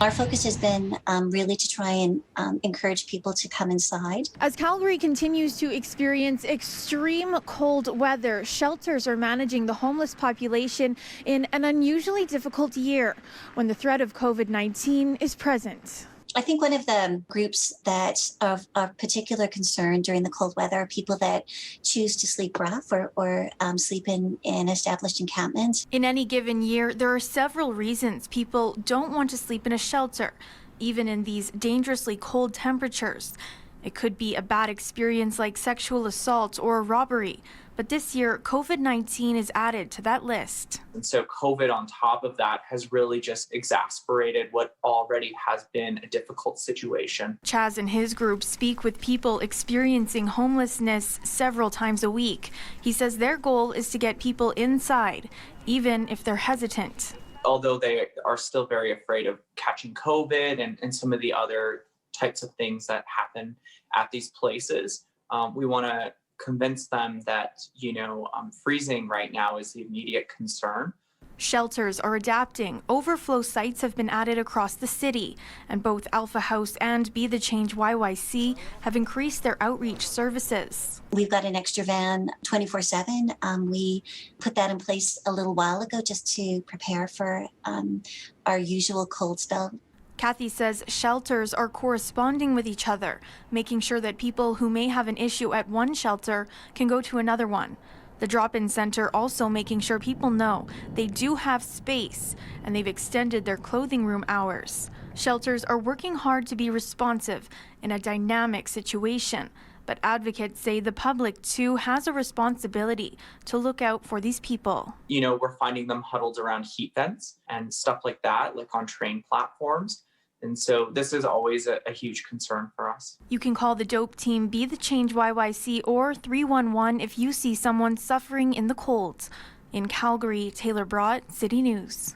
Our focus has been really to try and encourage people to come inside. As Calgary continues to experience extreme cold weather, shelters are managing the homeless population in an unusually difficult year when the threat of COVID-19 is present. I think one of the groups that are of particular concern during the cold weather are people that choose to sleep rough or sleep in established encampments. In any given year, there are several reasons people don't want to sleep in a shelter, even in these dangerously cold temperatures. It could be a bad experience like sexual assault or a robbery. But this year, COVID-19 is added to that list. And so COVID on top of that has really just exacerbated what already has been a difficult situation. Chaz and his group speak with people experiencing homelessness several times a week. He says their goal is to get people inside, even if they're hesitant. Although they are still very afraid of catching COVID and some of the other types of things that happen at these places, we want to convince them that, freezing right now is the immediate concern. Shelters are adapting. Overflow sites have been added across the city, and both Alpha House and BeTheChangeYYC have increased their outreach services. We've got an extra van 24/7. We put that in place a little while ago just to prepare for our usual cold spell. Kathy says shelters are corresponding with each other, making sure that people who may have an issue at one shelter can go to another one. The drop-in center also making sure people know they do have space, and they've extended their clothing room hours. Shelters are working hard to be responsive in a dynamic situation, but advocates say the public too has a responsibility to look out for these people. We're finding them huddled around heat vents and stuff like that, like on train platforms. And so this is always a huge concern for us. You can call the DOPE team Be The Change YYC or 311 if you see someone suffering in the cold. In Calgary, Taylor Brott, City News.